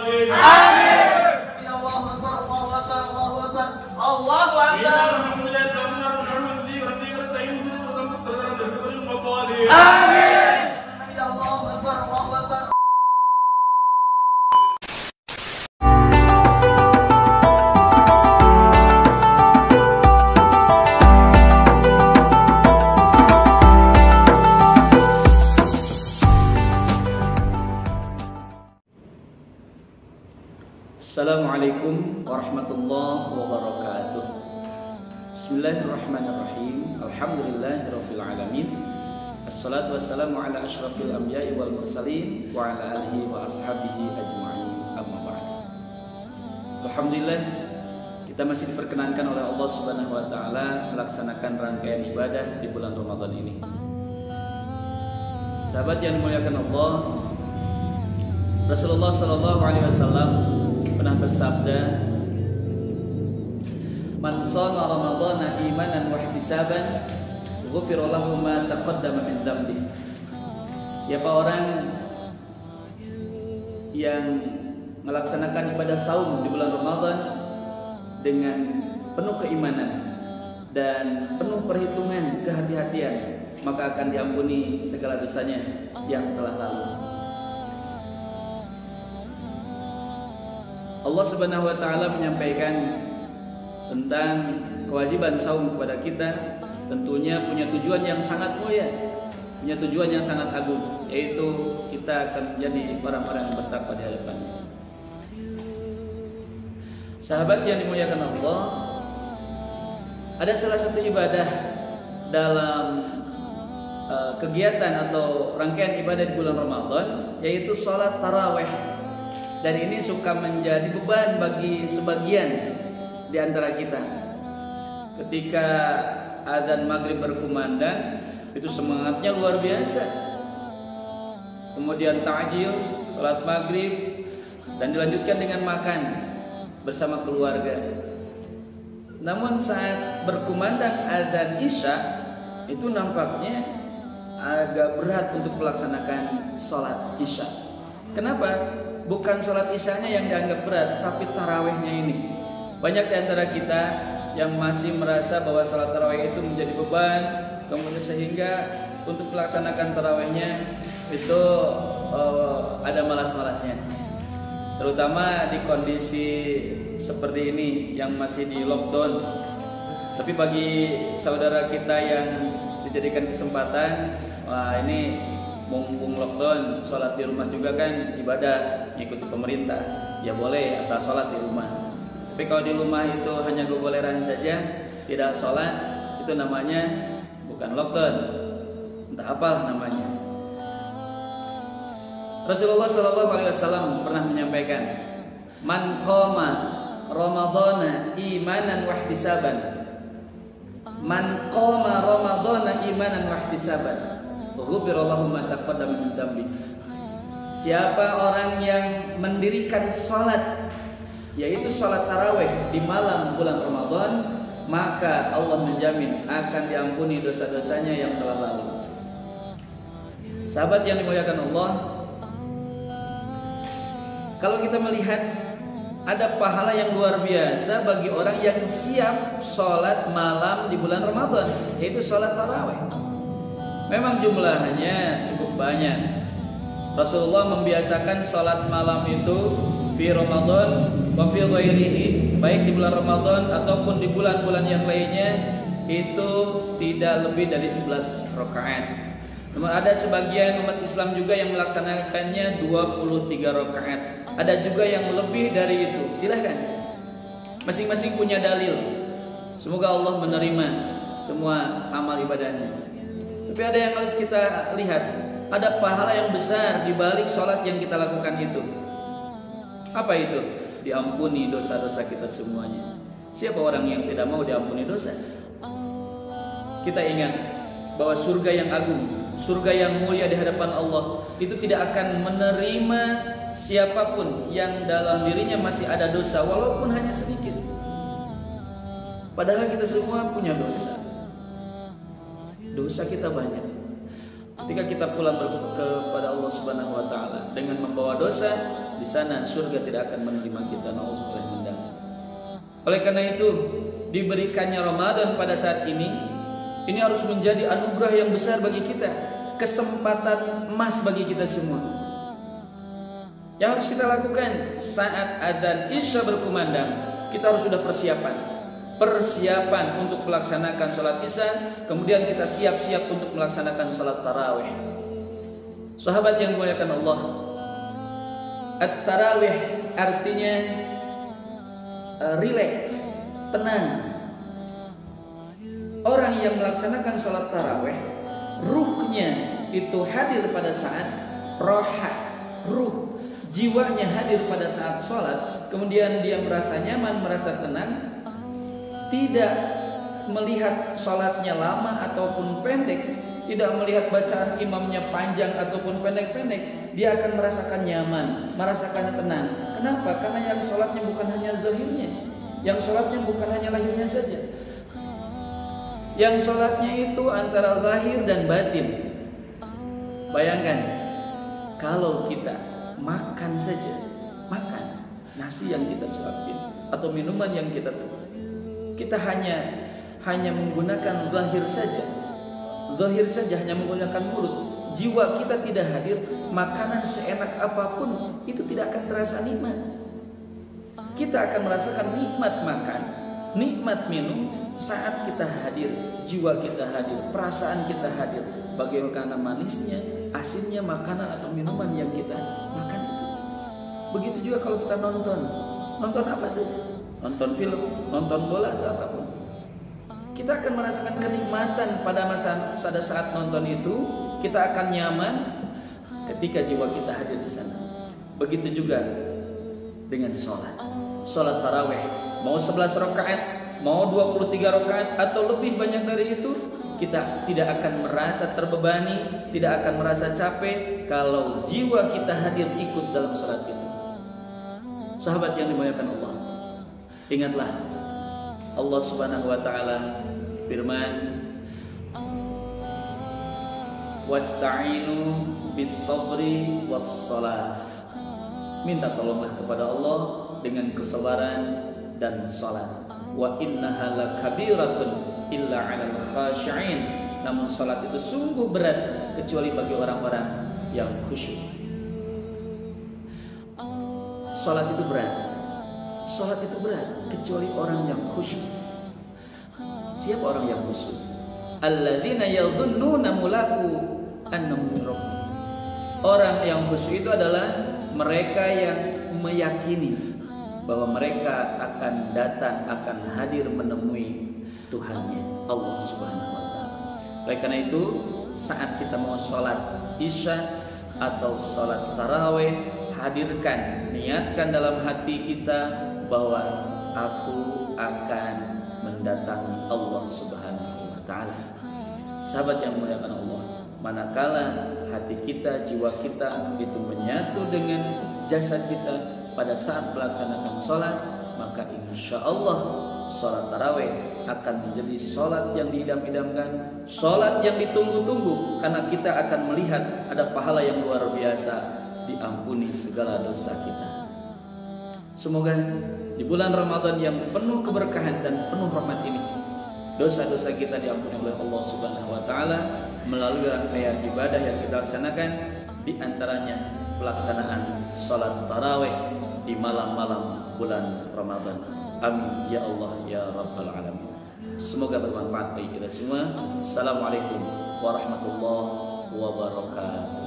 dhalin. Amin. Allahu Akbar, Allahu Akbar, Allahu Akbar, Allahu Akbar. Amin. Allahu Akbar, Allahu Akbar. Assalamualaikum warahmatullahi wabarakatuh. Bismillahirrahmanirrahim. Alhamdulillahirabbil alamin. Assalatu wassalamu ala asyrafil anbiya'i wal mursalin wa ala alihi wa ashabihi ajma'in. Amma ba'd. Alhamdulillah, kita masih diperkenankan oleh Allah Subhanahu wa taala melaksanakan rangkaian ibadah di bulan Ramadan ini. Sahabat yang dimuliakan Allah, Rasulullah sallallahu alaihi wasallam pernah bersabda, "Man shoma Ramadhana imanan wa ihtisaban, ghufira lahu ma taqaddama min dhanbi." Siapa orang yang melaksanakan ibadah saum di bulan Ramadan dengan penuh keimanan dan penuh perhitungan kehati-hatian, maka akan diampuni segala dosanya yang telah lalu. Allah Subhanahu wa taala menyampaikan tentang kewajiban saum kepada kita, tentunya punya tujuan yang sangat mulia, punya tujuan yang sangat agung, yaitu kita akan menjadi orang-orang yang bertakwa di hadapan-Nya. Sahabat yang dimuliakan Allah, ada salah satu ibadah dalam kegiatan atau rangkaian ibadah di bulan Ramadan, yaitu sholat tarawih. Dan ini suka menjadi beban bagi sebagian di antara kita. Ketika azan maghrib berkumandang, itu semangatnya luar biasa. Kemudian ta'jil, salat maghrib, dan dilanjutkan dengan makan bersama keluarga. Namun saat berkumandang azan isya, itu nampaknya agak berat untuk melaksanakan salat isya. Kenapa? Bukan sholat isyanya yang dianggap berat, tapi tarawihnya ini. Banyak di antara kita yang masih merasa bahwa sholat tarawih itu menjadi beban, kemudian sehingga untuk melaksanakan tarawihnya itu ada malas-malasnya. Terutama di kondisi seperti ini yang masih di lockdown. Tapi bagi saudara kita yang dijadikan kesempatan, wah ini mumpung lockdown, sholat di rumah juga kan ibadah, mengikuti pemerintah, ya boleh asal sholat di rumah. Tapi kalau di rumah itu hanya gogoleran saja, tidak sholat, itu namanya bukan lockdown, entah apalah namanya. Rasulullah SAW pernah menyampaikan, "Man qoma Ramadhana imanan wa ihtisaban, man qoma Ramadhana imanan wa ihtisaban, ghufirallahu ma taqaddama min dhanbi." Siapa orang yang mendirikan salat, yaitu salat tarawih di malam bulan Ramadan, maka Allah menjamin akan diampuni dosa-dosanya yang telah lalu. Sahabat yang dimuliakan Allah, kalau kita melihat ada pahala yang luar biasa bagi orang yang siap salat malam di bulan Ramadan, yaitu salat tarawih. Memang jumlahnya cukup banyak. Rasulullah membiasakan salat malam itu fi Ramadan wa fi ghairihi, baik di bulan Ramadan ataupun di bulan-bulan yang lainnya, itu tidak lebih dari 11 rakaat. Namun ada sebagian umat Islam juga yang melaksanakannya 23 rakaat. Ada juga yang lebih dari itu. Silahkan, masing-masing punya dalil. Semoga Allah menerima semua amal ibadahnya. Tapi ada yang harus kita lihat, ada pahala yang besar di balik sholat yang kita lakukan itu. Apa itu? Diampuni dosa-dosa kita semuanya. Siapa orang yang tidak mau diampuni dosa? Kita ingat bahwa surga yang agung, surga yang mulia di hadapan Allah, itu tidak akan menerima siapapun yang dalam dirinya masih ada dosa, walaupun hanya sedikit. Padahal kita semua punya dosa. Dosa kita banyak. Ketika kita pulang kepada Allah Subhanahu wa taala dengan membawa dosa, di sana surga tidak akan menerima kita. Nauzubillah min dzalik. Oleh karena itu, diberikannya Ramadan pada saat ini harus menjadi anugerah yang besar bagi kita, kesempatan emas bagi kita semua. Yang harus kita lakukan saat adzan Isya berkumandang, kita harus sudah persiapan untuk melaksanakan sholat Isya, kemudian kita siap-siap untuk melaksanakan sholat tarawih. Sahabat yang dimuliakan Allah, at-tarawih artinya relax, tenang. Orang yang melaksanakan sholat tarawih, ruhnya itu hadir pada saat ruh, jiwanya hadir pada saat sholat. Kemudian dia merasa nyaman, merasa tenang, tidak melihat sholatnya lama ataupun pendek, tidak melihat bacaan imamnya panjang ataupun pendek-pendek. Dia akan merasakan nyaman, merasakan tenang. Kenapa? Karena yang sholatnya bukan hanya zahirnya, yang sholatnya bukan hanya lahirnya saja, yang sholatnya itu antara zahir dan batin. Bayangkan kalau kita makan saja, makan nasi yang kita suapin atau minuman yang kita teguh, kita hanya menggunakan zahir saja, hanya menggunakan mulut, jiwa kita tidak hadir. Makanan seenak apapun itu tidak akan terasa nikmat. Kita akan merasakan nikmat makan, nikmat minum saat kita hadir, jiwa kita hadir, perasaan kita hadir. Bagaimana manisnya, asinnya makanan atau minuman yang kita makan itu. Begitu juga kalau kita nonton apa saja, nonton film, nonton bola atau apapun, kita akan merasakan kenikmatan pada saat nonton itu. Kita akan nyaman ketika jiwa kita hadir di sana. Begitu juga dengan sholat tarawih, mau 11 rakaat, mau 23 rakaat atau lebih banyak dari itu, kita tidak akan merasa terbebani, tidak akan merasa capek kalau jiwa kita hadir ikut dalam sholat itu. Sahabat yang dimuliakan Allah, ingatlah Allah Subhanahu wa taala firman, wasta'inu bis-sabri was-shalah. Minta tolonglah kepada Allah dengan kesabaran dan salat. Wa innaha lakabiratun illa 'alal khashi'in. Namun salat itu sungguh berat kecuali bagi orang-orang yang khusyuk. Salat itu berat kecuali orang yang khusyuk. Siapa orang yang khusyuk? Alladzina yadhunnuna mulaku annahum rabbihim. Orang yang khusyuk itu adalah mereka yang meyakini bahwa mereka akan datang, akan hadir menemui Tuhannya, Allah Subhanahu wa taala. Oleh karena itu, saat kita mau sholat Isya atau sholat tarawih, hadirkan, niatkan dalam hati kita bahwa aku akan mendatangi Allah Subhanahu wa taala. Sahabat yang dimuliakan Allah, manakala hati kita, jiwa kita itu menyatu dengan jasad kita pada saat melaksanakan sholat, maka insya Allah sholat tarawih akan menjadi sholat yang diidam-idamkan, sholat yang ditunggu-tunggu, karena kita akan melihat ada pahala yang luar biasa, diampuni segala dosa kita. Semoga di bulan Ramadan yang penuh keberkahan dan penuh rahmat ini, dosa-dosa kita diampuni oleh Allah Subhanahu wa taala melalui rangkaian ibadah yang kita laksanakan, di antaranya pelaksanaan salat tarawih di malam-malam bulan Ramadan. Amin ya Allah ya Rabbal alamin. Semoga bermanfaat bagi kita semua. Assalamualaikum warahmatullahi wabarakatuh.